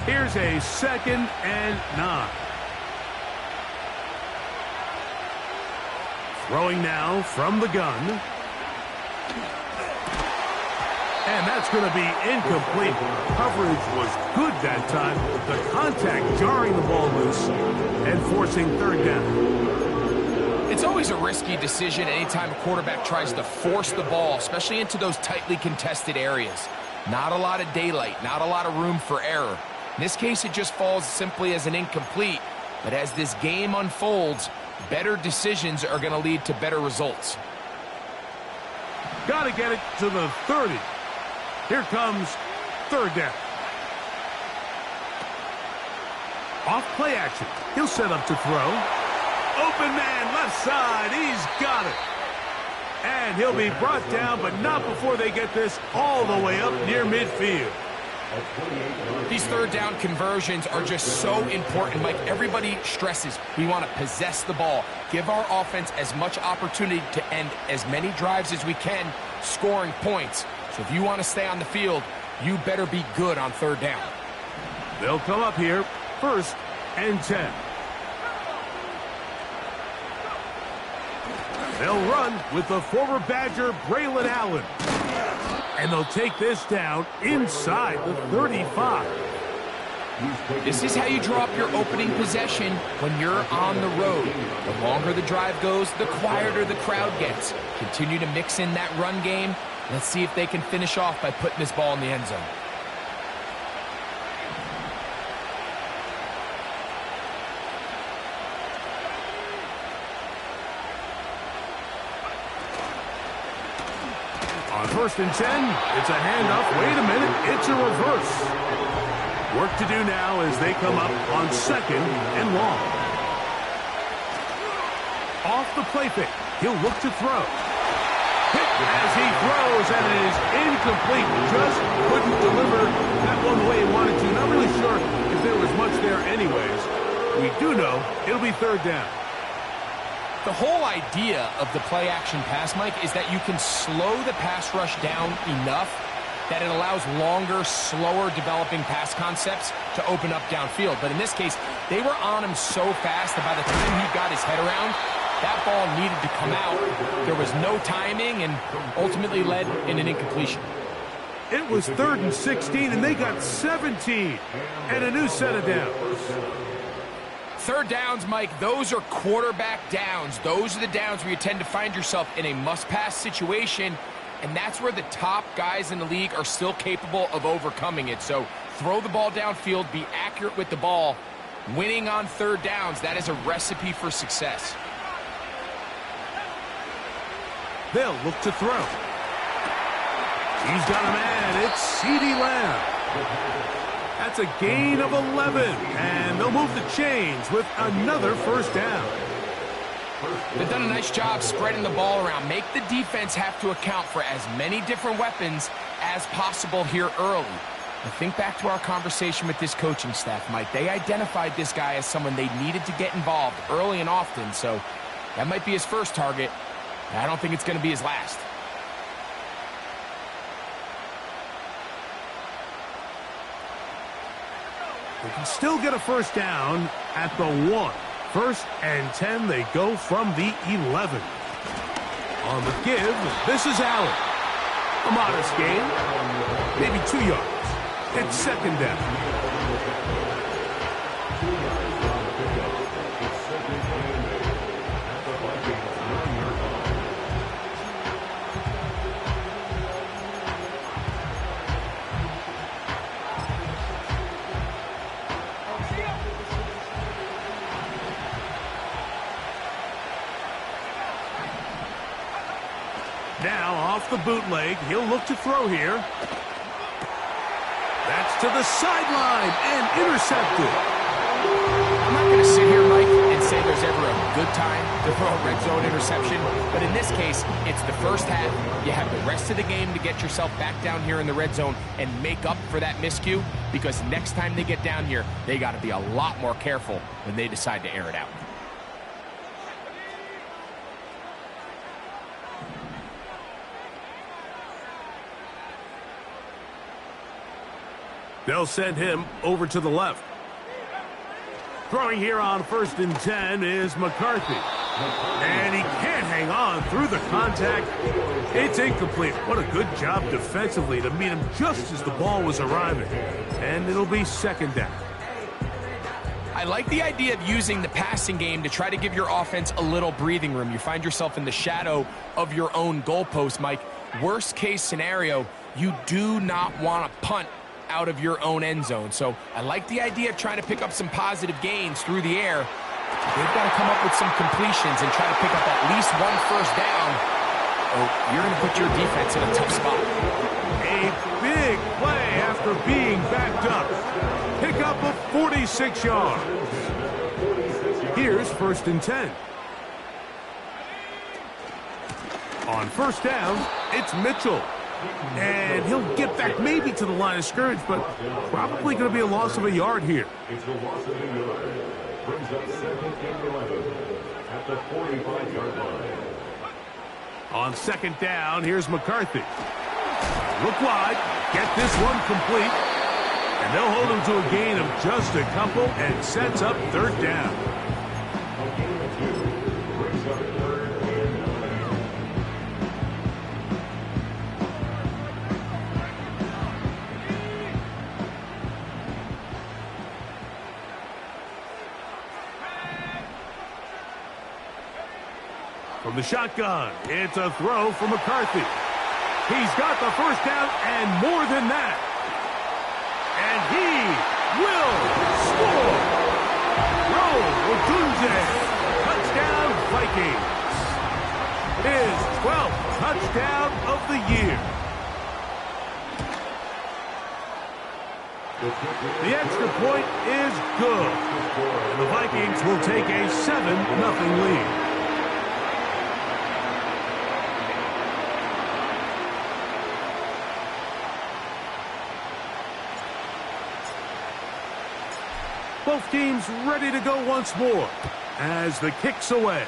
Here's a 2nd and 9. Throwing now from the gun. And that's going to be incomplete. Coverage was good that time. The contact jarring the ball loose and forcing 3rd down. It's always a risky decision anytime a quarterback tries to force the ball, especially into those tightly contested areas. Not a lot of daylight, not a lot of room for error. In this case, it just falls simply as an incomplete. But as this game unfolds, better decisions are going to lead to better results. Got to get it to the 30. Here comes 3rd down. Off play action. He'll set up to throw. Open man, left side. He's got it. And he'll be brought down, but not before they get this all the way up near midfield. These 3rd down conversions are just so important, Mike. Everybody stresses we want to possess the ball, give our offense as much opportunity to end as many drives as we can, scoring points. So if you want to stay on the field, you better be good on 3rd down. They'll come up here, 1st and 10. They'll run with the former Badger, Braylon Allen. And they'll take this down inside the 35. This is how you draw up your opening possession when you're on the road. The longer the drive goes, the quieter the crowd gets. Continue to mix in that run game. Let's see if they can finish off by putting this ball in the end zone. On 1st and 10, it's a handoff. Wait a minute, it's a reverse. Work to do now as they come up on 2nd and long. Off the play fake, he'll look to throw. Hit as he throws, and it is incomplete. Just couldn't deliver that one the way he wanted to. Not really sure if there was much there anyways. We do know it'll be 3rd down. The whole idea of the play-action pass, Mike, is that you can slow the pass rush down enough that it allows longer, slower developing pass concepts to open up downfield. But in this case, they were on him so fast that by the time he got his head around, that ball needed to come out. There was no timing and ultimately led in an incompletion. It was 3rd and 16, and they got 17 and a new set of downs. 3rd downs, Mike, those are quarterback downs. Those are the downs where you tend to find yourself in a must-pass situation, and that's where the top guys in the league are still capable of overcoming it. So throw the ball downfield, be accurate with the ball. Winning on 3rd downs, that is a recipe for success. They'll look to throw. He's got a man. It's CeeDee Lamb. That's a gain of 11, and they'll move the chains with another 1st down. They've done a nice job spreading the ball around. Make the defense have to account for as many different weapons as possible here early. And think back to our conversation with this coaching staff, Mike. They identified this guy as someone they needed to get involved early and often, so that might be his first target. I don't think it's going to be his last. They can still get a 1st down at the 1. 1st and 10, they go from the 11. On the give, this is Allen. A modest gain, maybe 2 yards. It's 2nd down. Now off the bootleg, he'll look to throw here. That's to the sideline and intercepted. I'm not going to sit here, Mike, and say there's ever a good time to throw a red zone interception, but in this case, it's the first half. You have the rest of the game to get yourself back down here in the red zone and make up for that miscue, because next time they get down here, they got to be a lot more careful when they decide to air it out. They'll send him over to the left. Throwing here on 1st and 10 is McCarthy. And he can't hang on through the contact. It's incomplete. What a good job defensively to meet him just as the ball was arriving. And it'll be 2nd down. I like the idea of using the passing game to try to give your offense a little breathing room. You find yourself in the shadow of your own goalpost, Mike. Worst case scenario, you do not want to punt out of your own end zone. So I like the idea of trying to pick up some positive gains through the air. They've got to come up with some completions and try to pick up at least 1 first down, or you're going to put your defense in a tough spot. A big play after being backed up. Pick up of 46 yards. Here's 1st and 10. On 1st down, it's Mitchell. And he'll get back maybe to the line of scrimmage, but probably going to be a loss of a yard here. It's a loss of a yard. Brings up 2nd and 11 at the 45-yard line. On 2nd down, here's McCarthy. Look wide, get this one complete. And they'll hold him to a gain of just a couple and sets up 3rd down. A gain of 2 brings up 3rd and 9. From the shotgun, it's a throw for McCarthy. He's got the 1st down and more than that. And he will score. Rebuildin, touchdown Vikings. His 12th touchdown of the year. The extra point is good. And the Vikings will take a 7-0 lead. Both teams ready to go once more as the kick's away.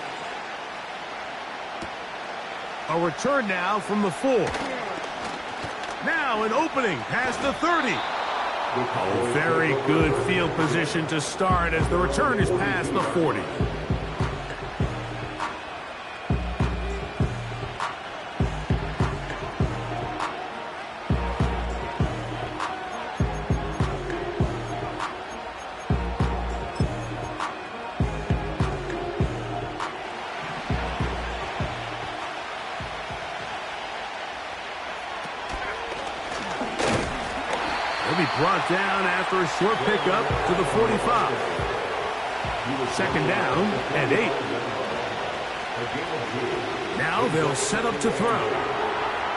A return now from the 4. Now an opening past the 30. Oh, very good field position to start as the return is past the 40. He'll be brought down after a short pickup to the 45. 2nd down and 8. Now they'll set up to throw.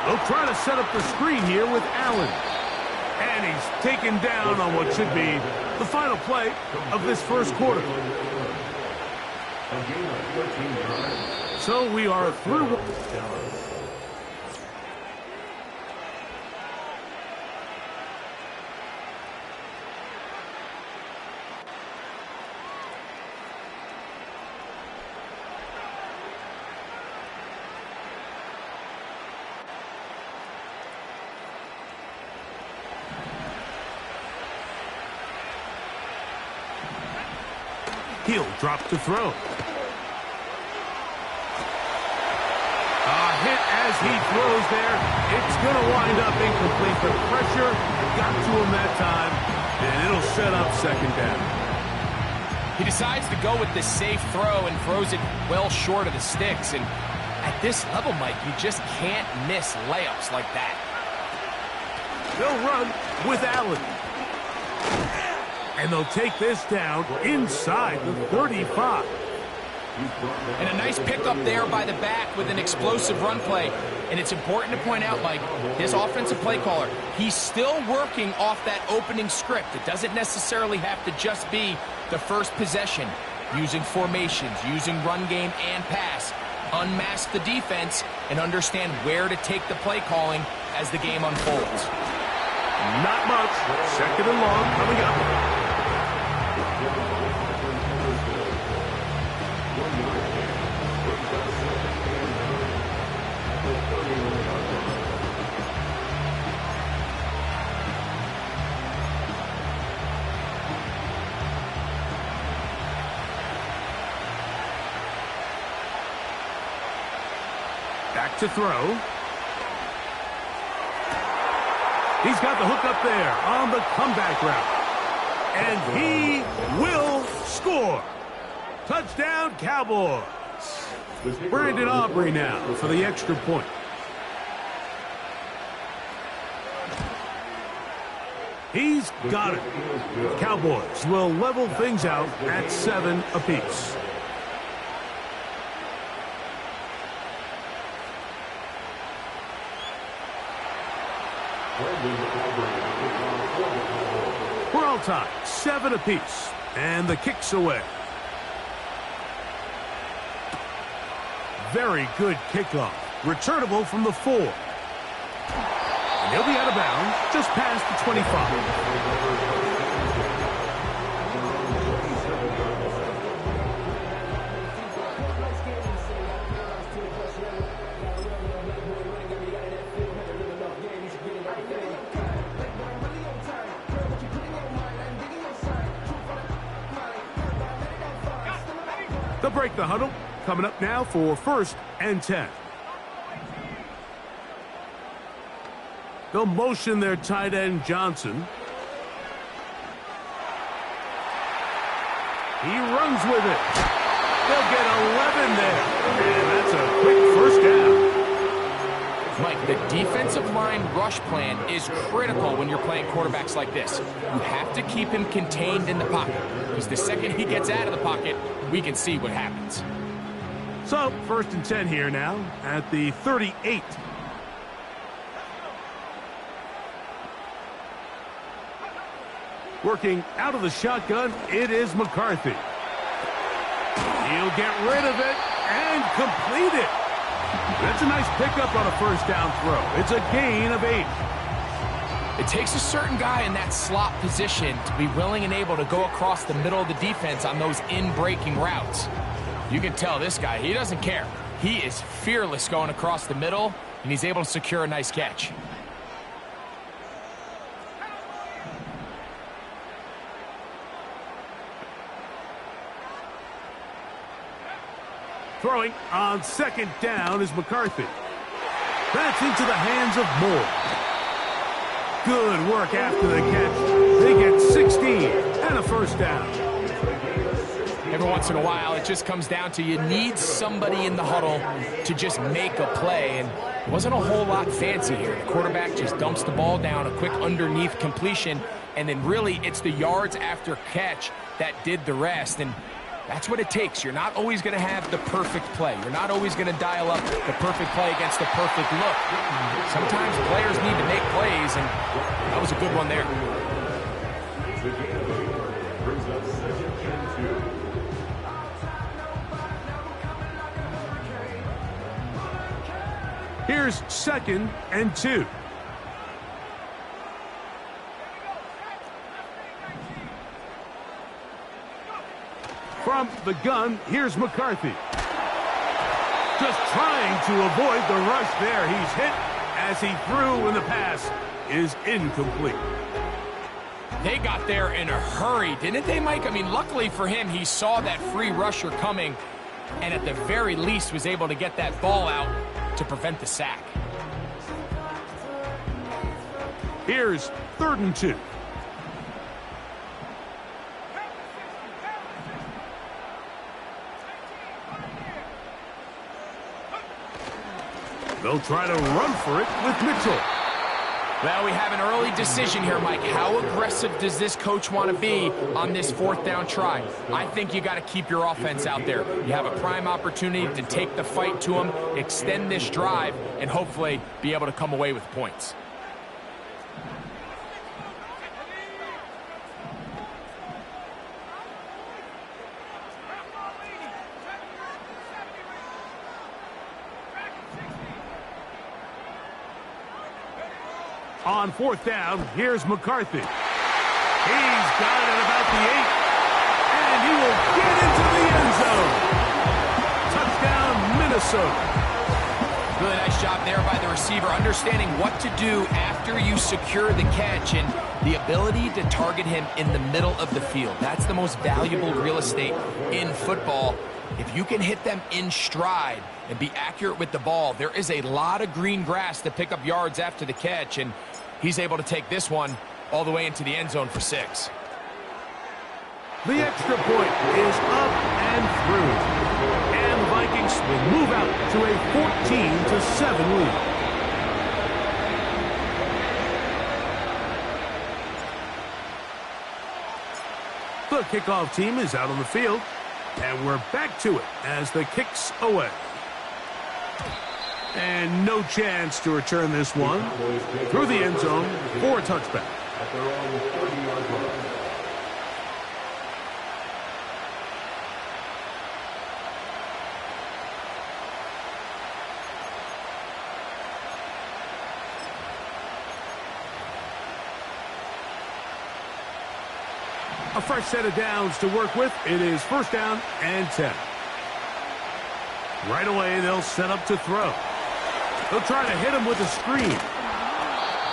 They'll try to set up the screen here with Allen. And he's taken down on what should be the final play of this 1st quarter. So we are through. He'll drop to throw. A hit as he throws there. It's going to wind up incomplete. The pressure got to him that time, and it'll set up 2nd down. He decides to go with the safe throw and throws it well short of the sticks. And at this level, Mike, you just can't miss layups like that. They'll run with Allen. And they'll take this down inside the 35. And a nice pickup there by the back with an explosive run play. And it's important to point out, Mike, this offensive play caller, he's still working off that opening script. It doesn't necessarily have to just be the first possession. Using formations, using run game and pass. Unmask the defense and understand where to take the play calling as the game unfolds. Not much. 2nd and long coming up. Back to throw. He's got the hook up there on the comeback route. And he will score. Touchdown, Cowboys. Brandon Aubrey now for the extra point. He's got it. The Cowboys will level things out at 7 apiece. We're all tied, 7 apiece, and the kick's away. Very good kickoff. Returnable from the 4. And he'll be out of bounds just past the 25. They'll break the huddle. Coming up now for 1st and 10. They'll motion their tight end, Johnson. He runs with it. They'll get 11 there. And that's a quick 1st down. Mike, the defensive line rush plan is critical when you're playing quarterbacks like this. You have to keep him contained in the pocket, because the second he gets out of the pocket, we can see what happens. So, 1st and 10 here now at the 38. Working out of the shotgun, it is McCarthy. He'll get rid of it and complete it. That's a nice pickup on a 1st down throw. It's a gain of 8. It takes a certain guy in that slot position to be willing and able to go across the middle of the defense on those in-breaking routes. You can tell this guy, he doesn't care. He is fearless going across the middle, and he's able to secure a nice catch. Throwing on 2nd down is McCarthy. That's into the hands of Moore. Good work after the catch. They get 16 and a 1st down. Every once in a while, it just comes down to you need somebody in the huddle to just make a play, and it wasn't a whole lot fancy here. The quarterback just dumps the ball down, a quick underneath completion, and then really it's the yards after catch that did the rest, and that's what it takes. You're not always going to have the perfect play. You're not always going to dial up the perfect play against the perfect look. Sometimes players need to make plays, and that was a good one there. Here's 2nd and 2. From the gun, here's McCarthy. Just trying to avoid the rush there. He's hit as he threw, and the pass is incomplete. They got there in a hurry, didn't they, Mike? I mean, luckily for him, he saw that free rusher coming, and at the very least was able to get that ball out to prevent the sack. Here's 3rd and 2. They'll try to run for it with Mitchell. Well, we have an early decision here, Mike. How aggressive does this coach want to be on this 4th down try? I think you got to keep your offense out there. You have a prime opportunity to take the fight to them, extend this drive, and hopefully be able to come away with points. On 4th down, here's McCarthy. He's got it at about the 8, and he will get into the end zone. Touchdown, Minnesota. Really nice job there by the receiver, understanding what to do after you secure the catch and the ability to target him in the middle of the field. That's the most valuable real estate in football. If you can hit them in stride and be accurate with the ball, there is a lot of green grass to pick up yards after the catch, and he's able to take this one all the way into the end zone for 6. The extra point is up and through. And the Vikings will move out to a 14-7 lead. The kickoff team is out on the field, and we're back to it as the kick's away. And no chance to return this one through the end zone for a touchback. At their own 40-yard line. A fresh set of downs to work with. It is 1st down and 10. Right away, they'll set up to throw. They'll try to hit him with a screen.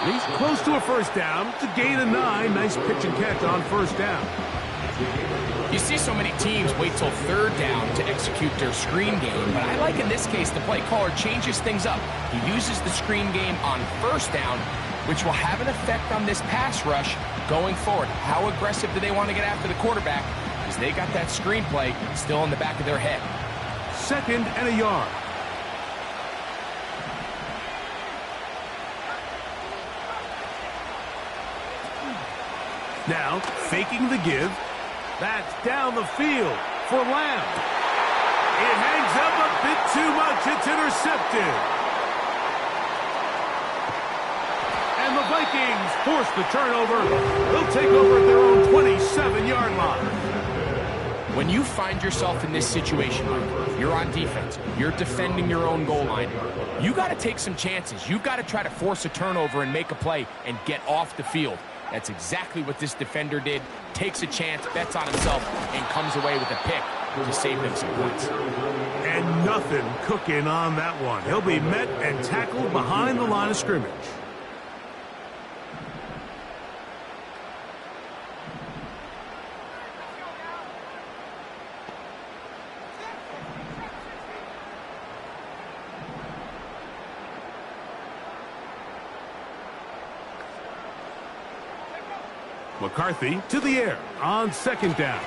He's close to a 1st down to gain a 9. Nice pitch and catch on 1st down. You see so many teams wait till 3rd down to execute their screen game, but I like in this case the play caller changes things up. He uses the screen game on 1st down, which will have an effect on this pass rush going forward. How aggressive do they want to get after the quarterback? Because they got that screen play still in the back of their head. 2nd and a yard. Now, faking the give. That's down the field for Lamb. It hangs up a bit too much. It's intercepted. And the Vikings force the turnover. They'll take over at their own 27-yard line. When you find yourself in this situation, you're on defense, you're defending your own goal line, you got to take some chances. You've got to try to force a turnover and make a play and get off the field. That's exactly what this defender did. Takes a chance, bets on himself, and comes away with a pick to save them some points. And nothing cooking on that one. He'll be met and tackled behind the line of scrimmage. McCarthy to the air on 2nd down.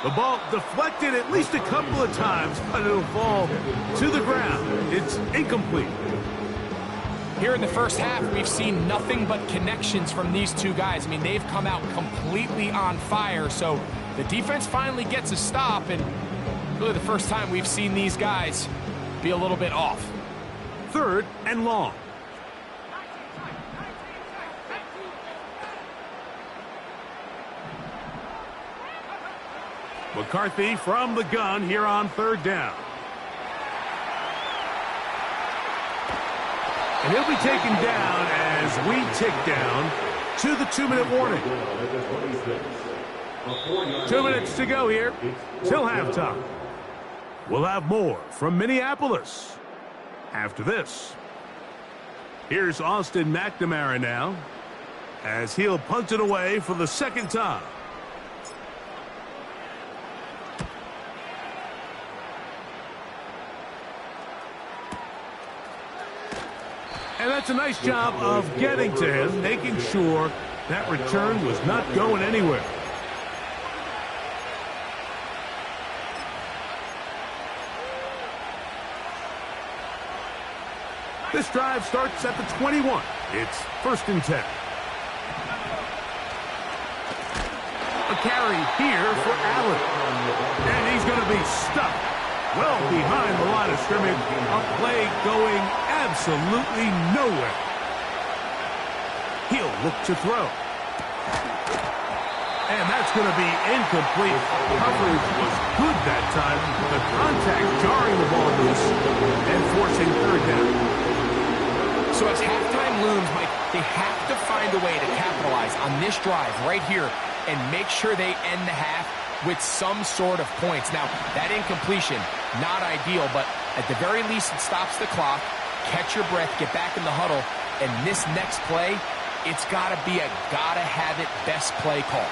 The ball deflected at least a couple of times, but it'll fall to the ground. It's incomplete. Here in the first half, we've seen nothing but connections from these two guys. I mean, they've come out completely on fire, so the defense finally gets a stop, and really the first time we've seen these guys be a little bit off. 3rd and long. McCarthy from the gun here on 3rd down. And he'll be taken down as we tick down to the 2-minute warning. 2 minutes to go here till halftime. We'll have more from Minneapolis after this. Here's Austin McNamara now as he'll punt it away for the 2nd time. And that's a nice job of getting to him, making sure that return was not going anywhere. This drive starts at the 21. It's 1st and 10. A carry here for Allen. And he's going to be stuck well behind the line of scrimmage. A play going absolutely nowhere. He'll look to throw. And that's going to be incomplete. Coverage was good that time. The contact jarring the ball loose and forcing 3rd down. So as halftime looms, Mike, they have to find a way to capitalize on this drive right here and make sure they end the half with some sort of points. Now, that incompletion, not ideal, but at the very least it stops the clock catch your breath, get back in the huddle, and this next play, it's got to be a gotta-have-it best play call.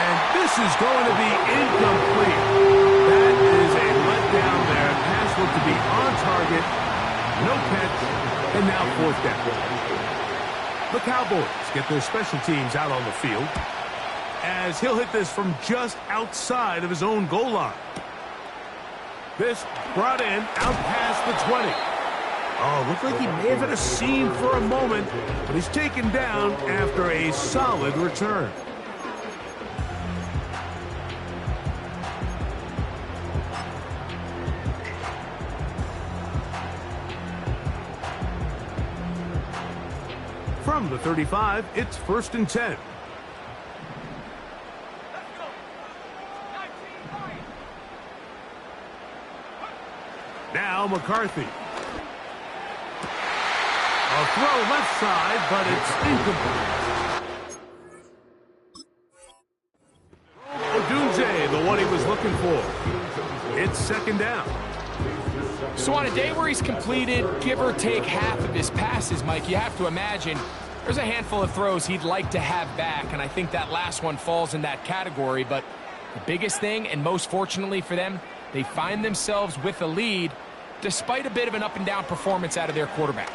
And this is going to be incomplete. That is a letdown there. Pass looked to be on target. No catch. And now fourth down. The Cowboys get their special teams out on the field as he'll hit this from just outside of his own goal line. This brought in out past the 20. Oh, looked like he may have hit a seam for a moment, but he's taken down after a solid return. From the 35, it's 1st and 10. Now McCarthy. A throw left side, but it's incomplete. Odunze, the one he was looking for. It's 2nd down. So on a day where he's completed, give or take half of his passes, Mike, you have to imagine there's a handful of throws he'd like to have back, and I think that last one falls in that category. But the biggest thing, and most fortunately for them, they find themselves with a lead despite a bit of an up-and-down performance out of their quarterback.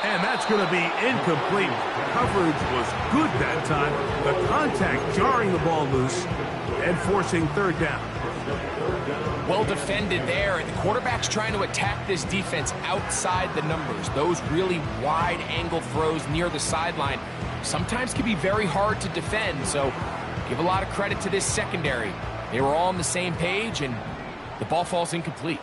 And that's going to be incomplete. Coverage was good that time. The contact jarring the ball loose and forcing 3rd down. Well defended there, and the quarterback's trying to attack this defense outside the numbers. Those really wide angle throws near the sideline sometimes can be very hard to defend, so give a lot of credit to this secondary. They were all on the same page, and the ball falls incomplete.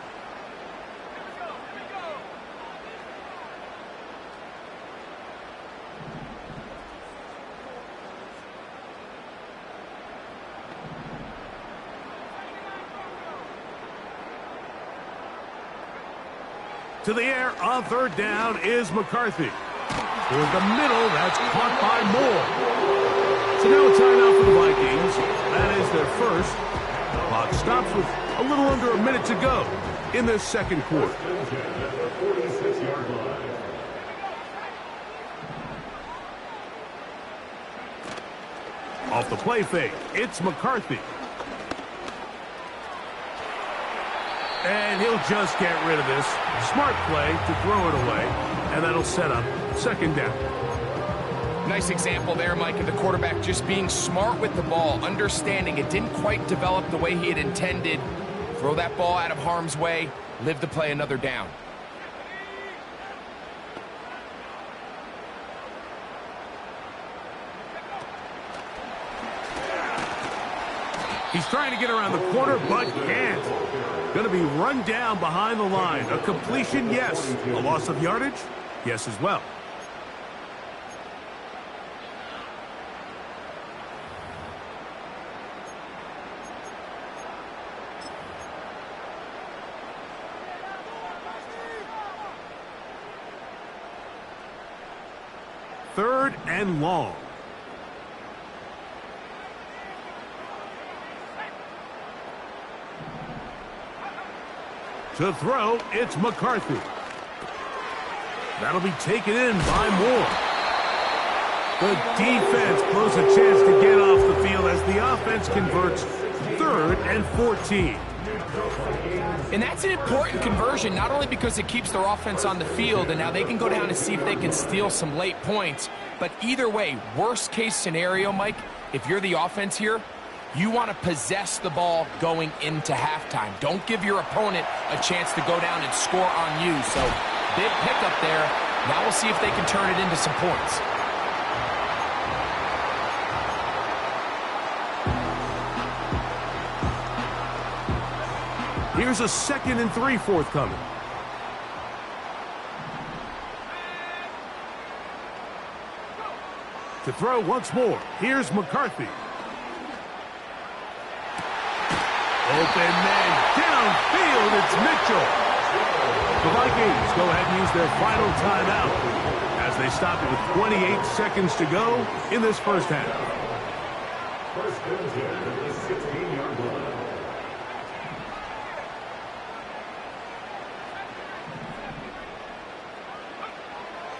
To the air on 3rd down is McCarthy. Toward the middle, that's caught by Moore. So now a timeout for the Vikings. That is their first. Clock stops with a little under a minute to go in this 2nd quarter. Off the play fake, it's McCarthy. And he'll just get rid of this. Smart play to throw it away, and that'll set up 2nd down. Nice example there, Mike, of the quarterback just being smart with the ball, understanding it didn't quite develop the way he had intended. Throw that ball out of harm's way, live to play another down. He's trying to get around the corner, but can't. Going to be run down behind the line. A completion, yes. A loss of yardage? Yes as well. Third and long. To throw, it's McCarthy. That'll be taken in by Moore. The defense blows a chance to get off the field as the offense converts 3rd and 14. And that's an important conversion, not only because it keeps their offense on the field, and now they can go down and see if they can steal some late points, but either way, worst case scenario, Mike, if you're the offense here, you want to possess the ball going into halftime. Don't give your opponent a chance to go down and score on you. So, big pickup there. Now we'll see if they can turn it into some points. Here's a 2nd and 3 forthcoming. To throw once more, here's McCarthy. Open man downfield, it's Mitchell. The Vikings go ahead and use their final timeout as they stop it with 28 seconds to go in this first half.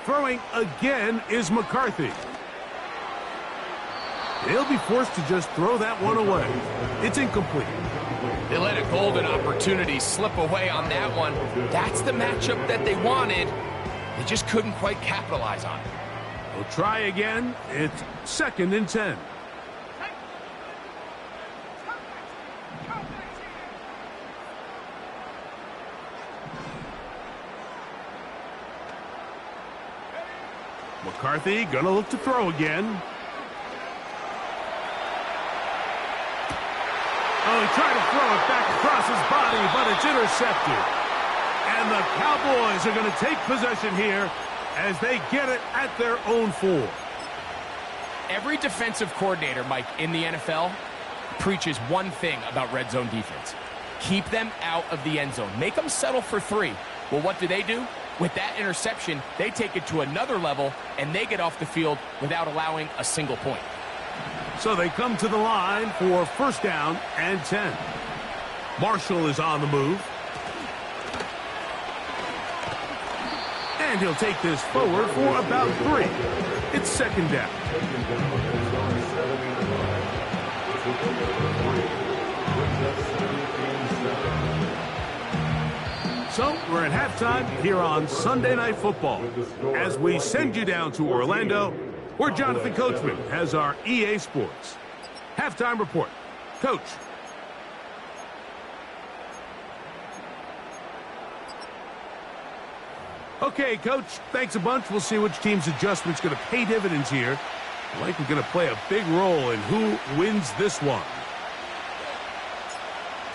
Throwing again is McCarthy. He'll be forced to just throw that one away. It's incomplete. They let a golden opportunity slip away on that one. That's the matchup that they wanted. They just couldn't quite capitalize on it. We'll try again. It's 2nd and 10. McCarthy gonna look to throw again. Oh, he tried to throw it back across his body, but it's intercepted. And the Cowboys are going to take possession here as they get it at their own 4. Every defensive coordinator, Mike, in the NFL preaches one thing about red zone defense. Keep them out of the end zone. Make them settle for 3. Well, what do? With that interception, they take it to another level, and they get off the field without allowing a single point. So they come to the line for 1st down and 10. Marshall is on the move. And he'll take this forward for about 3. It's 2nd down. So we're at halftime here on Sunday Night Football as we send you down to Orlando, where Jonathan Coachman has our EA Sports halftime report. Coach. Okay, Coach, thanks a bunch. We'll see which team's adjustment's going to pay dividends here. Likely going to play a big role in who wins this one.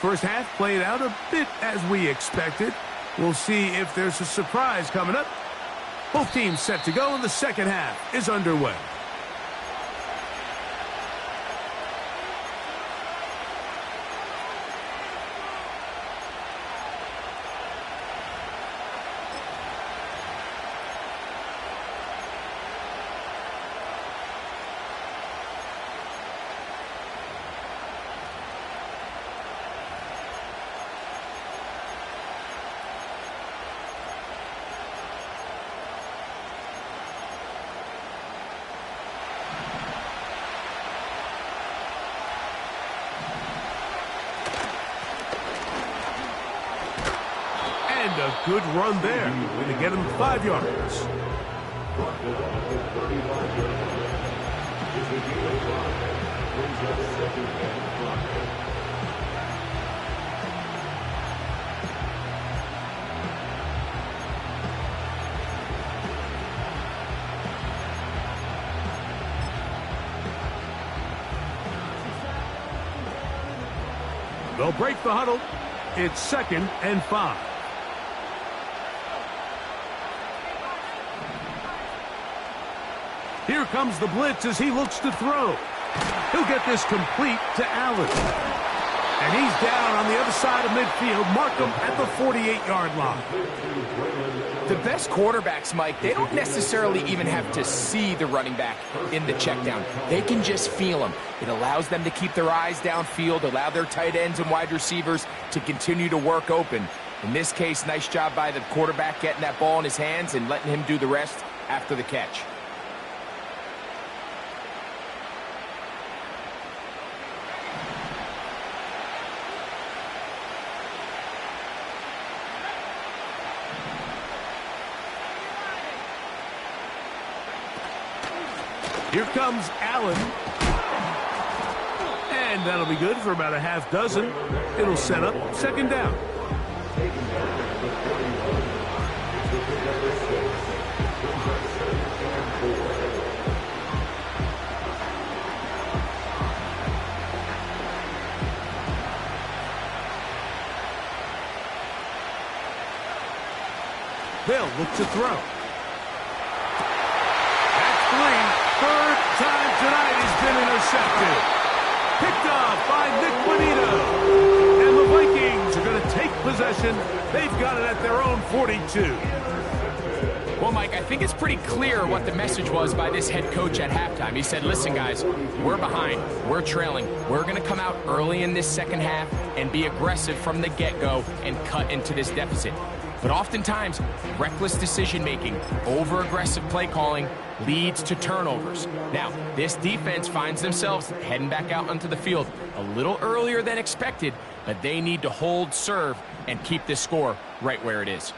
First half played out a bit as we expected. We'll see if there's a surprise coming up. Both teams set to go, and the second half is underway. And a good run there to get him 5 yards. They'll break the huddle. It's 2nd and 5. Here comes the blitz as he looks to throw. He'll get this complete to Allen. And he's down on the other side of midfield. Mark him at the 48-yard line. The best quarterbacks, Mike, they don't necessarily even have to see the running back in the check down. They can just feel him. It allows them to keep their eyes downfield, allow their tight ends and wide receivers to continue to work open. In this case, nice job by the quarterback getting that ball in his hands and letting him do the rest after the catch. Here comes Allen. And that'll be good for about a half dozen. It'll set up 2nd down. They'll look to throw. That's 3. 3rd time tonight he's been intercepted. Picked off by Nick Bonito. And the Vikings are going to take possession. They've got it at their own 42. Well, Mike, I think it's pretty clear what the message was by this head coach at halftime. He said, listen, guys, we're behind. We're trailing. We're going to come out early in this second half and be aggressive from the get-go and cut into this deficit. But oftentimes, reckless decision-making, over-aggressive play calling leads to turnovers. Now, this defense finds themselves heading back out onto the field a little earlier than expected, but they need to hold serve and keep this score right where it is.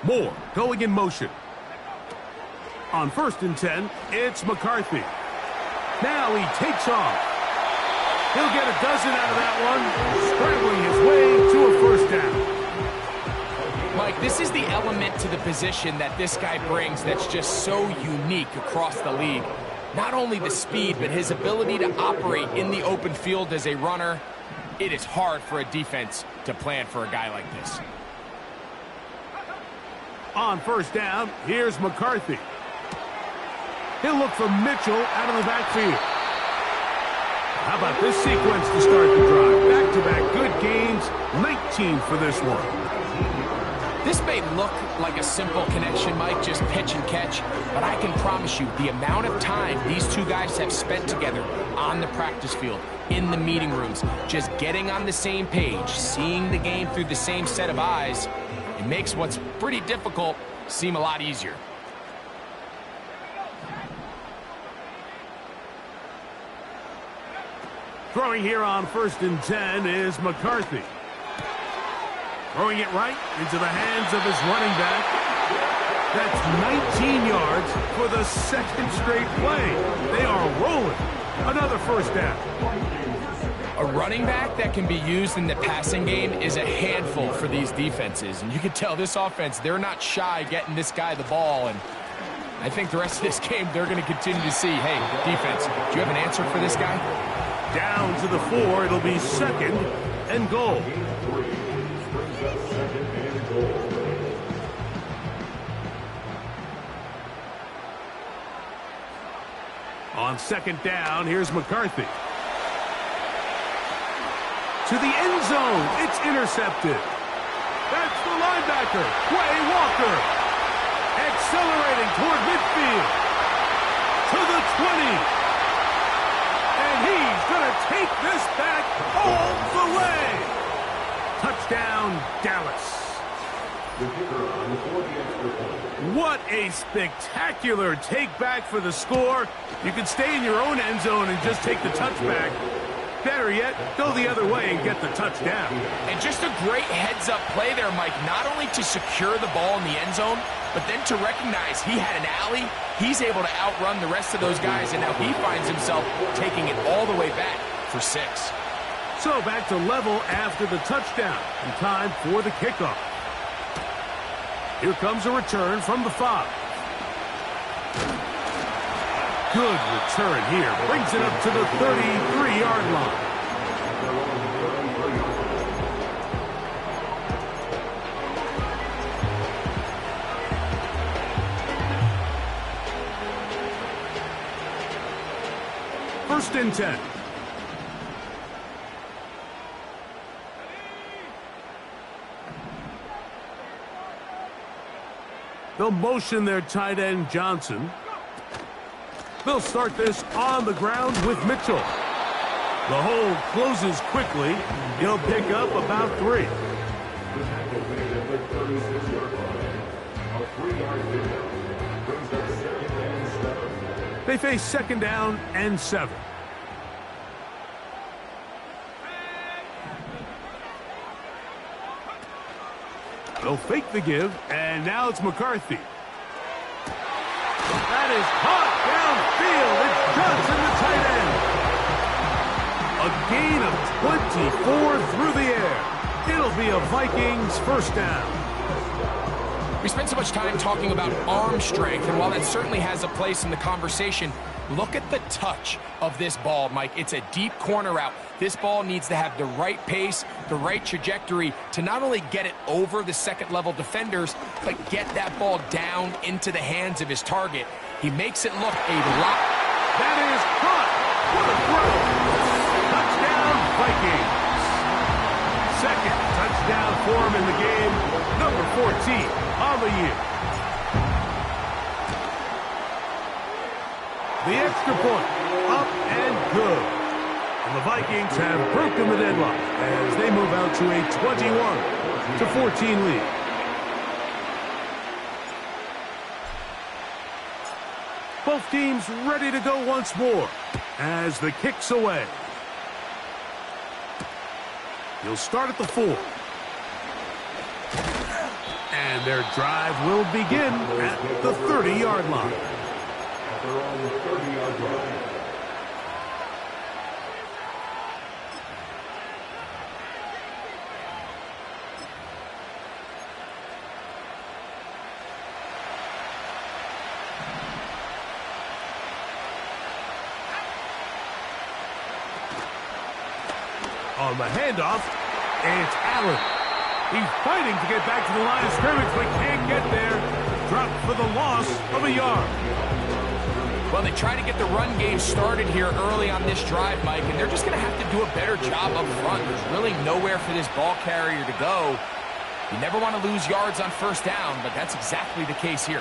Moore going in motion. On 1st and 10, it's McCarthy. Now he takes off. He'll get a dozen out of that one, scrambling his way to a first down. Mike, this is the element to the position that this guy brings that's just so unique across the league. Not only the speed, but his ability to operate in the open field as a runner. It is hard for a defense to plan for a guy like this. On 1st down, here's McCarthy. He'll look for Mitchell out of the backfield. How about this sequence to start the drive? Back-to-back good gains, 19 for this one. This may look like a simple connection, Mike, just pitch and catch, but I can promise you the amount of time these two guys have spent together on the practice field, in the meeting rooms, just getting on the same page, seeing the game through the same set of eyes, it makes what's pretty difficult seem a lot easier. Throwing here on 1st and 10 is McCarthy. Throwing it right into the hands of his running back. That's 19 yards for the 2nd straight play. They are rolling. Another first down. A running back that can be used in the passing game is a handful for these defenses. And you can tell this offense, they're not shy getting this guy the ball. And I think the rest of this game, they're going to continue to see, hey, defense, do you have an answer for this guy? Down to the 4, it'll be 2nd and goal. On 2nd down, here's McCarthy. To the end zone, it's intercepted. That's the linebacker, Quay Walker. Accelerating toward midfield. To the 20. And he's going to take this back all the way. Touchdown, Dallas. What a spectacular take back for the score. You can stay in your own end zone and just take the touchback. Better yet, go the other way and get the touchdown. And just a great heads-up play there, Mike, not only to secure the ball in the end zone, but then to recognize he had an alley. He's able to outrun the rest of those guys, and now he finds himself taking it all the way back for 6. So back to level after the touchdown, and time for the kickoff. Here comes a return from the 5. Good return here. Brings it up to the 33-yard line. First and 10. They'll motion their tight end, Johnson. They'll start this on the ground with Mitchell. The hole closes quickly. He'll pick up about 3. They face 2nd down and 7. They'll fake the give, and now it's McCarthy. That is caught downfield. It's Johnson, the tight end. A gain of 24 through the air. It'll be a Vikings first down. We spent so much time talking about arm strength, and while that certainly has a place in the conversation, look at the touch of this ball, Mike. It's a deep corner route. This ball needs to have the right pace, the right trajectory to not only get it over the second-level defenders, but get that ball down into the hands of his target. He makes it look a lot. That is caught. What a throw. Touchdown, Vikings. Second touchdown for him in the game. Number 14 on the year. The extra point, up and good. And the Vikings have broken the deadlock as they move out to a 21-14 lead. Both teams ready to go once more as the kick's away. He'll start at the 4. And their drive will begin at the 30-yard line. They're on the 30-yard line. On the handoff, it's Allen. He's fighting to get back to the line of scrimmage, but can't get there. Dropped for the loss of a yard. Well, they try to get the run game started here early on this drive, Mike, and they're just going to have to do a better job up front. There's really nowhere for this ball carrier to go. You never want to lose yards on first down, but that's exactly the case here.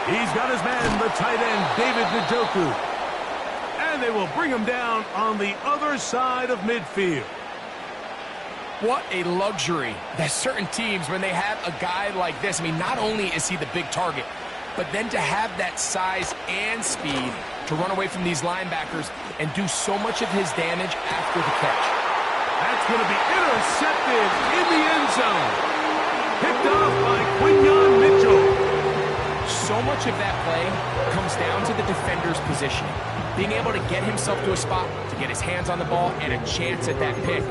He's got his man, the tight end, David Njoku. And they will bring him down on the other side of midfield. What a luxury that certain teams, when they have a guy like this, I mean, not only is he the big target, but then to have that size and speed to run away from these linebackers and do so much of his damage after the catch. That's going to be intercepted in the end zone. Picked off by Quinyon Mitchell. So much of that play comes down to the defender's positioning. Being able to get himself to a spot, to get his hands on the ball, and a chance at that pick.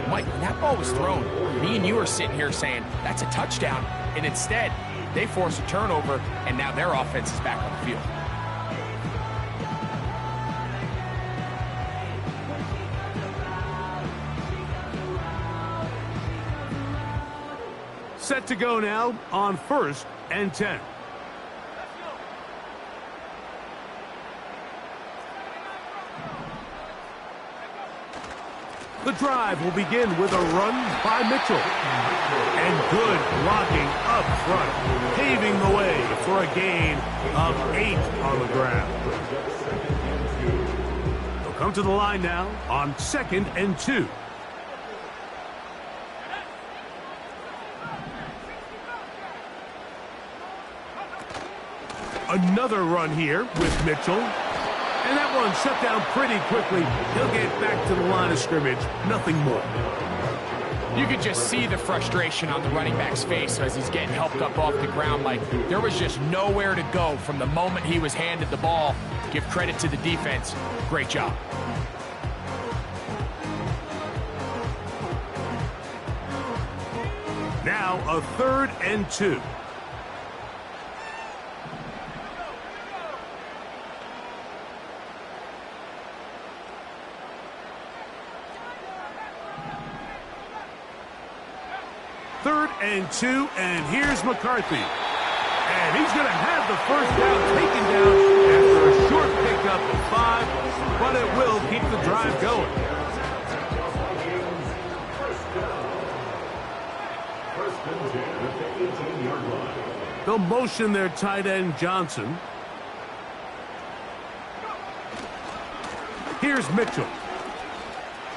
Mike, when that ball was thrown, me and you are sitting here saying, that's a touchdown. And instead, they force a turnover, and now their offense is back on the field. Set to go now on 1st and 10. The drive will begin with a run by Mitchell. And good blocking up front, paving the way for a gain of 8 on the ground. They'll come to the line now on 2nd and 2. Another run here with Mitchell. And that one shut down pretty quickly. He'll get back to the line of scrimmage. Nothing more. You could just see the frustration on the running back's face as he's getting helped up off the ground. Like, there was just nowhere to go from the moment he was handed the ball. Give credit to the defense. Great job. Now a 3rd and 2. And 2, and here's McCarthy. And he's going to have the first down taken down after a short pickup of 5, but it will keep the drive going. They'll motion their tight end Johnson. Here's Mitchell.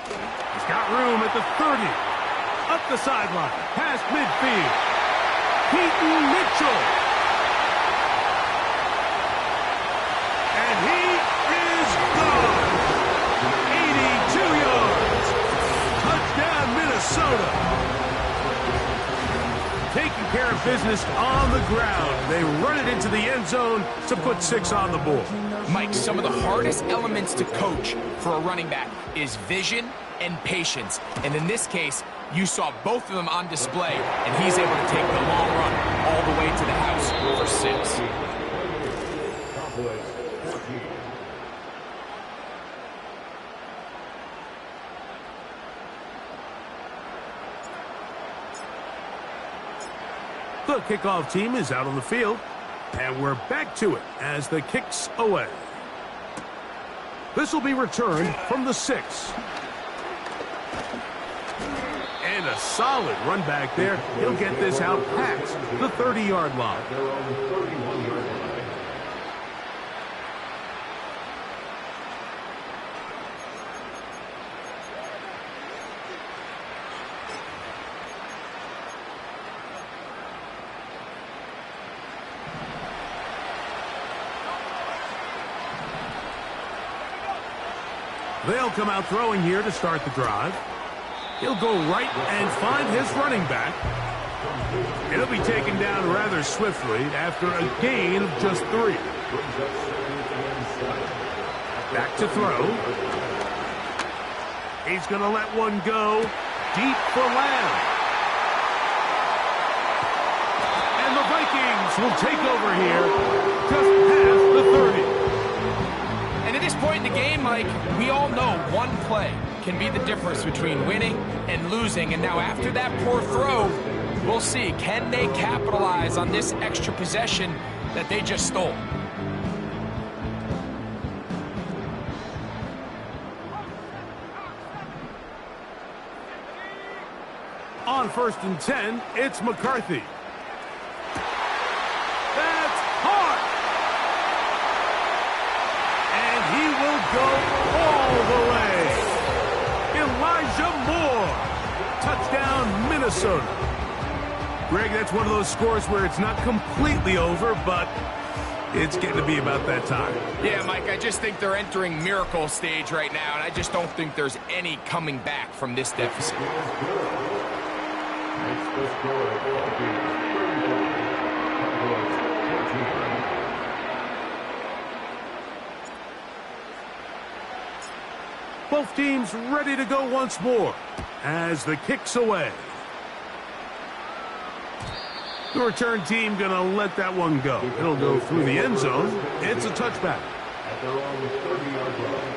He's got room at the 30. Up the sideline, past midfield. Keaton Mitchell. And he is gone. 82 yards. Touchdown, Minnesota. Taking care of business on the ground. They run it into the end zone to put 6 on the board. Mike, some of the hardest elements to coach for a running back is vision and patience. And in this case, you saw both of them on display, and he's able to take the long run all the way to the house for 6. The kickoff team is out on the field, and we're back to it as the kick's away. This will be returned from the 6. And a solid run back there. He'll get this out past the 30-yard line. They'll come out throwing here to start the drive. He'll go right and find his running back. It'll be taken down rather swiftly after a gain of just 3. Back to throw. He's going to let one go deep for Lamb. And the Vikings will take over here just past the 30. And at this point in the game, Mike, we all know one play can be the difference between winning and losing. And now after that poor throw, we'll see, can they capitalize on this extra possession that they just stole? On 1st and 10, it's McCarthy. That's hard. And he will go all the way. Elijah Moore. Touchdown, Minnesota. Greg, that's one of those scores where it's not completely over, but it's getting to be about that time. Yeah, Mike, I just think they're entering miracle stage right now, and I just don't think there's any coming back from this deficit. Both teams ready to go once more as the kick's away. The return team going to let that one go. It'll go through the end zone. It's a touchback. At their own 30-yard line.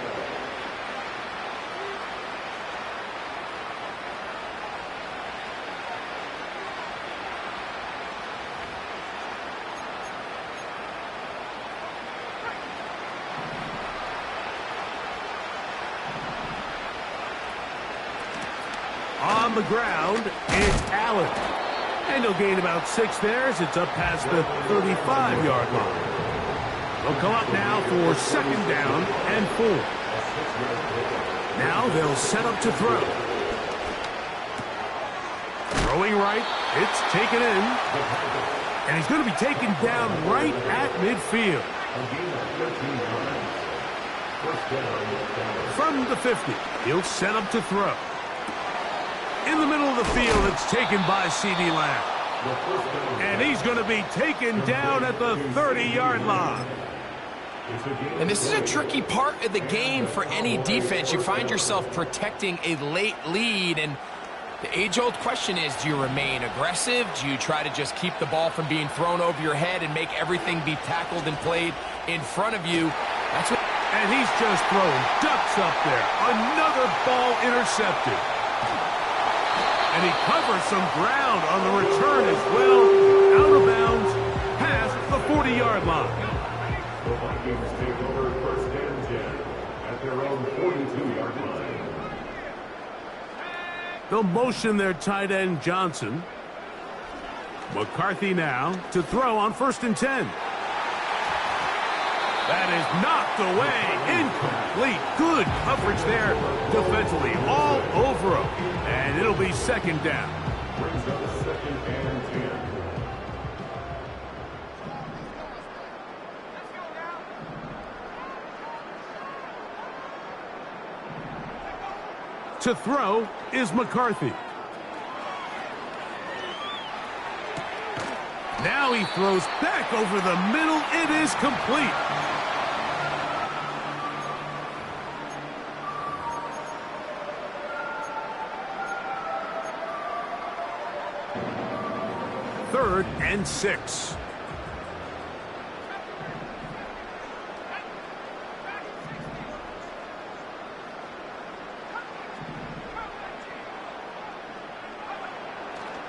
On the ground, it's Allen. And he'll gain about 6 there as it's up past the 35-yard line. They'll come up now for 2nd down and 4. Now they'll set up to throw. Throwing right, it's taken in. And he's going to be taken down right at midfield. From the 50, he'll set up to throw. In the middle of the field, it's taken by C.D. Lamb. And he's going to be taken down at the 30-yard line. And this is a tricky part of the game for any defense. You find yourself protecting a late lead, and the age-old question is, do you remain aggressive? Do you try to just keep the ball from being thrown over your head and make everything be tackled and played in front of you? That's what. And he's just throwing ducks up there. Another ball intercepted. And he covers some ground on the return as well. Out of bounds, past the 40-yard line. The Vikings take over 1st and 10 at their own 42-yard line. They'll motion their tight end, Johnson. McCarthy now to throw on 1st and 10. That is knocked away. Incomplete. Good coverage there defensively. All over him. And it'll be 2nd down. Brings up 2nd and 10. To throw is McCarthy. Now he throws back over the middle. It is complete. Third and 6.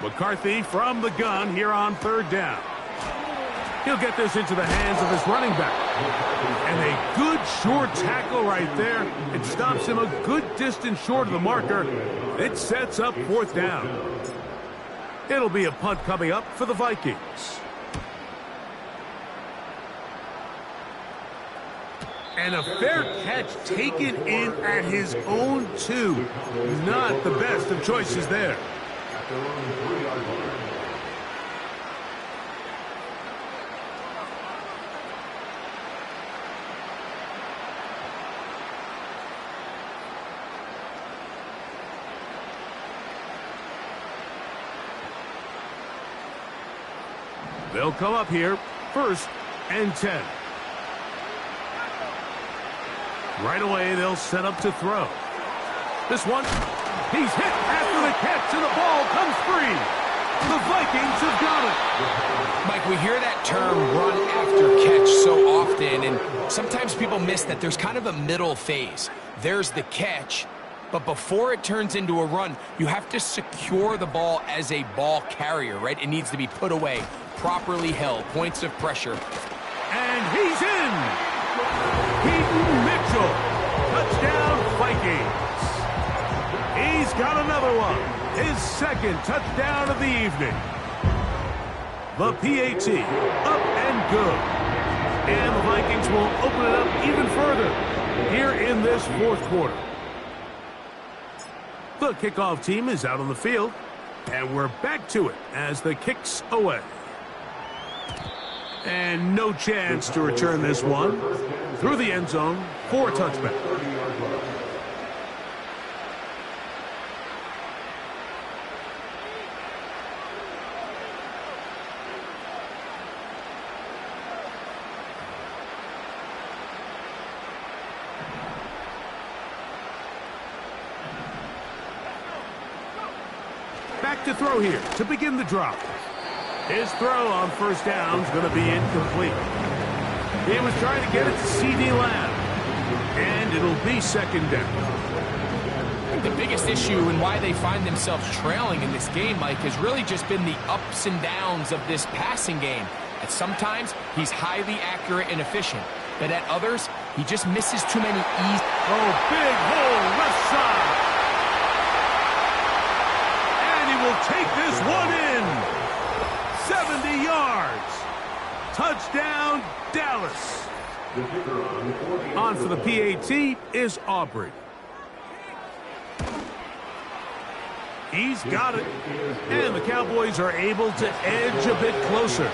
McCarthy from the gun here on 3rd down. He'll get this into the hands of his running back. And a good short tackle right there. It stops him a good distance short of the marker. It sets up 4th down. It'll be a punt coming up for the Vikings. And a fair catch taken in at his own 2. Not the best of choices there. At their own 3-yard line. They'll come up here, 1st and 10. Right away, they'll set up to throw. This one, he's hit after the catch, and the ball comes free. The Vikings have got it. Mike, we hear that term run after catch so often, and sometimes people miss that there's kind of a middle phase. There's the catch, but before it turns into a run, you have to secure the ball as a ball carrier, right? It needs to be put away, properly held, points of pressure. And he's in. Keaton Mitchell, touchdown Vikings. He's got another one, his 2nd touchdown of the evening. The PAT, up and good. And the Vikings will open it up even further here in this 4th quarter. The kickoff team is out on the field, and we're back to it as the kick's away. And no chance to return this one through the end zone for a touchback. Back to throw here to begin the drive. His throw on 1st down is going to be incomplete. He was trying to get it to C.D. Lamb, and it'll be 2nd down. I think the biggest issue and why they find themselves trailing in this game, Mike, has really just been the ups and downs of this passing game. At sometimes, he's highly accurate and efficient, but at others, he just misses too many easy. Oh, big hole left side. And he will take this one in. 70 yards. Touchdown, Dallas. On for the PAT is Aubrey. He's got it. And the Cowboys are able to edge a bit closer.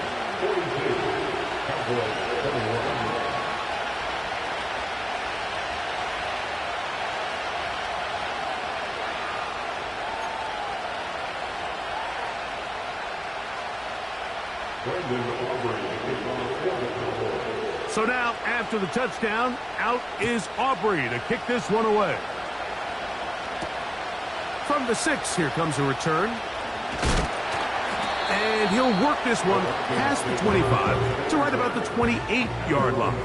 So now, after the touchdown, out is Aubrey to kick this one away. From the 6, here comes a return. And he'll work this one past the 25 to right about the 28-yard line.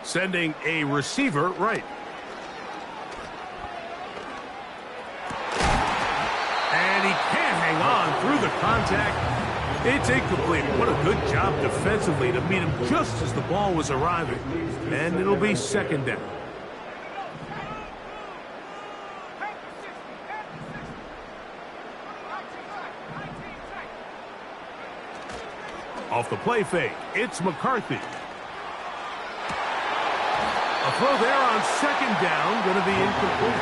Sending a receiver right. And he can't hang on through the contact. It's incomplete. What a good job defensively to meet him just as the ball was arriving. And it'll be 2nd down. Off the play fake, it's McCarthy. A throw there on 2nd down, going to be incomplete.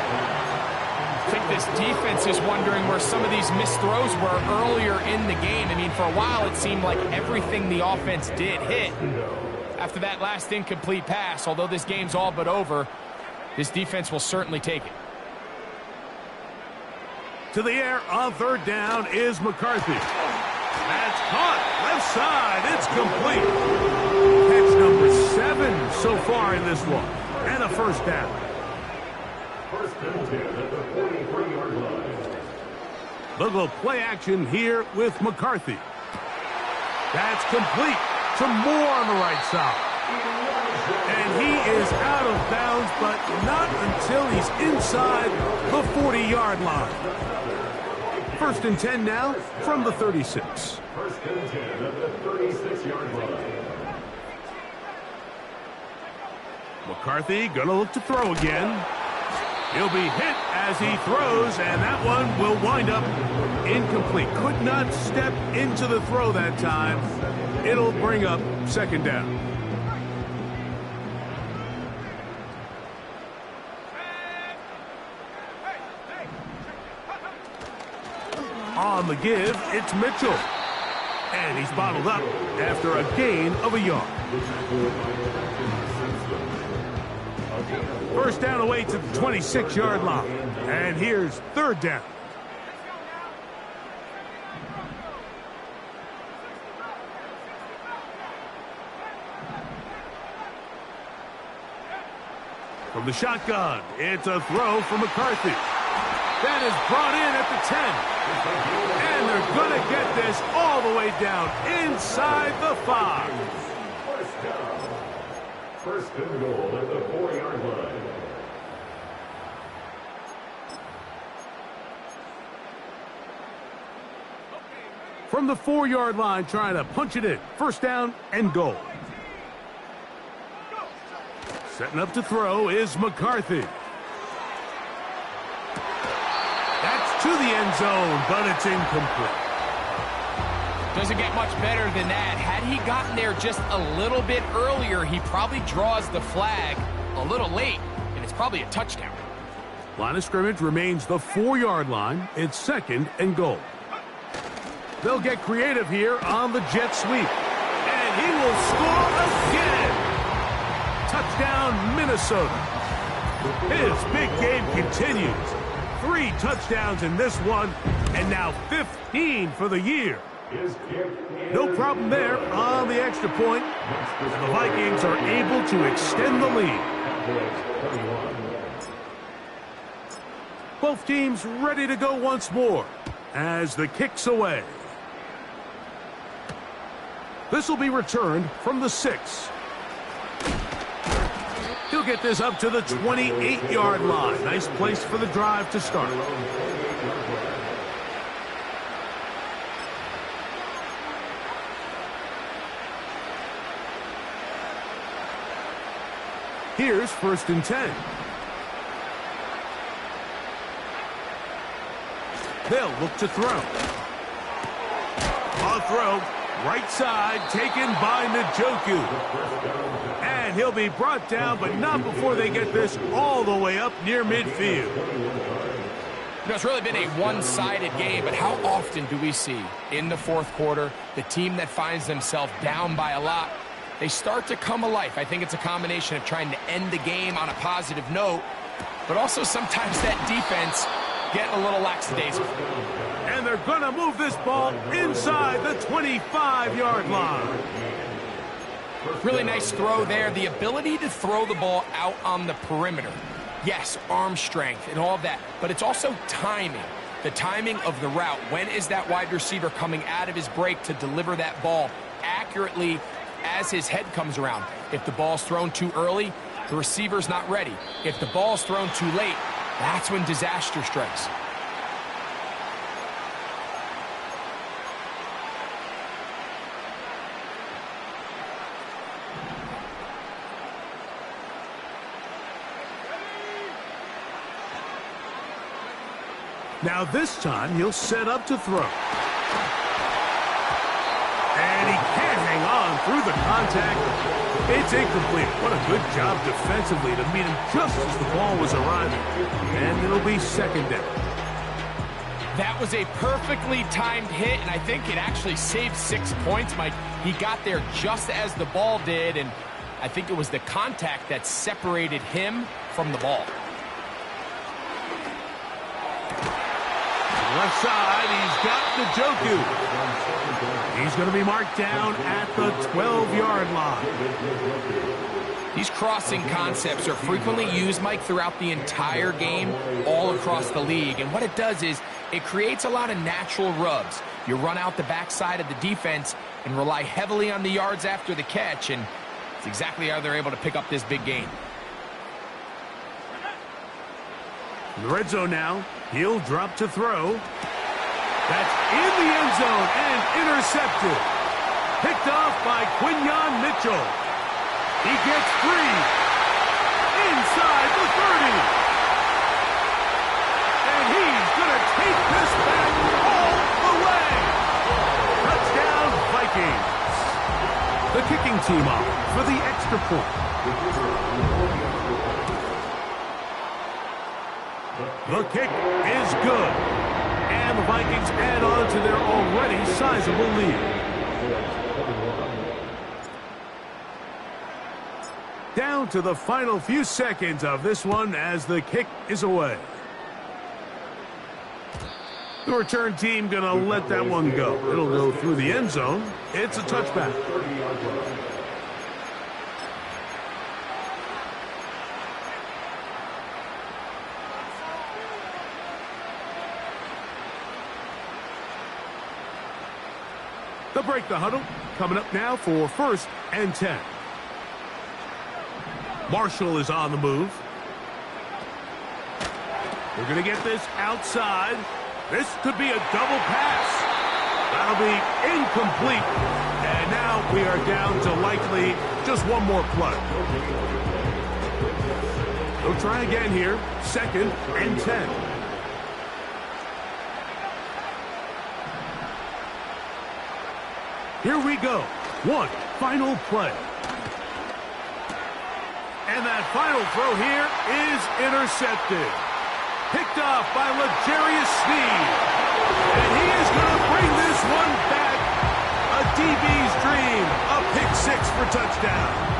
I think this defense is wondering where some of these missed throws were earlier in the game. I mean, for a while, it seemed like everything the offense did hit. After that last incomplete pass, although this game's all but over, this defense will certainly take it. To the air on 3rd down is McCarthy. That's caught. Left side. It's complete. Catch number 7 so far in this one. And a 1st down. 1st and 10 at the 43-yard line. They'll go play action here with McCarthy. That's complete to Moore on the right side. And he is out of bounds, but not until he's inside the 40-yard line. 1st and 10 now from the 36. 1st and 10 at the 36-yard line. McCarthy gonna look to throw again. He'll be hit as he throws, and that one will wind up incomplete. Could not step into the throw that time. It'll bring up 2nd down. On the give, it's Mitchell. And he's bottled up after a gain of a yard. First down away to the 26-yard line. And here's third down. From the shotgun, it's a throw from McCarthy. That is brought in at the 10. And they're going to get this all the way down inside the 5. First down. First and goal at the 4-yard line. From the 4-yard line, trying to punch it in. First down and goal. Setting up to throw is McCarthy. That's to the end zone, but it's incomplete. Doesn't get much better than that. Had he gotten there just a little bit earlier, he probably draws the flag a little late, and it's probably a touchdown. Line of scrimmage remains the 4-yard line. It's second and goal. They'll get creative here on the jet sweep. And he will score again. Touchdown, Minnesota. His big game continues. 3 touchdowns in this one, and now 15 for the year. No problem there on the extra point. And the Vikings are able to extend the lead. Both teams ready to go once more as the kick's away. This will be returned from the 6. He'll get this up to the 28-yard line. Nice place for the drive to start. Here's first and 10. They'll look to throw. A throw, right side, taken by Njoku. And he'll be brought down, but not before they get this all the way up near midfield. You know, it's really been a one-sided game, but how often do we see in the fourth quarter the team that finds themselves down by a lot, they start to come alive? I think it's a combination of trying to end the game on a positive note, but also sometimes that defense getting a little lackadaisical. And they're going to move this ball inside the 25-yard line. Really nice throw there. The ability to throw the ball out on the perimeter. Yes, arm strength and all of that, but it's also timing. The timing of the route. When is that wide receiver coming out of his break to deliver that ball accurately as his head comes around? If the ball's thrown too early, the receiver's not ready. If the ball's thrown too late, that's when disaster strikes. Now this time he'll set up to throw. And he can't hang on through the contact. It's incomplete. What a good job defensively to meet him just as the ball was arriving. And it'll be second down. That was a perfectly timed hit, and I think it actually saved 6 points, Mike. He got there just as the ball did, and I think it was the contact that separated him from the ball. Left side, he's got Njoku. He's going to be marked down at the 12-yard line. These crossing concepts are frequently used, Mike, throughout the entire game, all across the league. And what it does is it creates a lot of natural rubs. You run out the backside of the defense and rely heavily on the yards after the catch, and it's exactly how they're able to pick up this big gain. In the red zone now, he'll drop to throw. That's in the end zone and intercepted. Picked off by Quinyon Mitchell. He gets free inside the 30. And he's going to take this back all the way. Touchdown, Vikings. The kicking team off for the extra point. The kick is good. And the Vikings add on to their already sizable lead. Down to the final few seconds of this one as the kick is away. The return team going to let that one go. It'll go through the end zone. It's a touchback. They'll break the huddle. Coming up now for 1st and 10. Marshall is on the move. We're going to get this outside. This could be a double pass. That'll be incomplete. And now we are down to likely just one more play. They'll try again here. 2nd and 10. Here we go. One final play. And that final throw here is intercepted. Picked off by L'Jarius Sneed. And he is going to bring this one back. A DB's dream. A pick 6 for touchdown.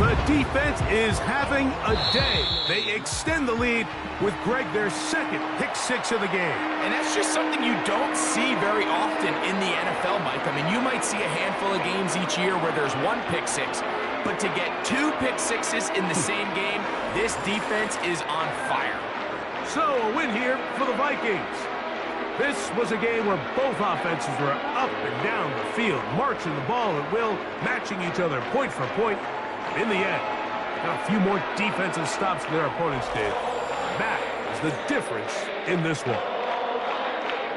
The defense is having a day. They extend the lead with Greg their 2nd pick 6 of the game. And that's just something you don't see very often in the NFL, Mike. I mean, you might see a handful of games each year where there's 1 pick 6. But to get 2 pick 6s in the same game, this defense is on fire. So a win here for the Vikings. This was a game where both offenses were up and down the field, marching the ball at will, matching each other point for point. In the end, got a few more defensive stops than their opponents did. That is the difference in this one.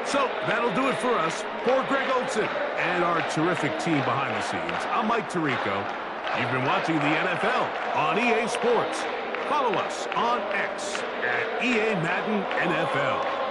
So that'll do it for us. For Greg Olson and our terrific team behind the scenes, I'm Mike Tirico. You've been watching the NFL on EA Sports. Follow us on X at EA Madden NFL.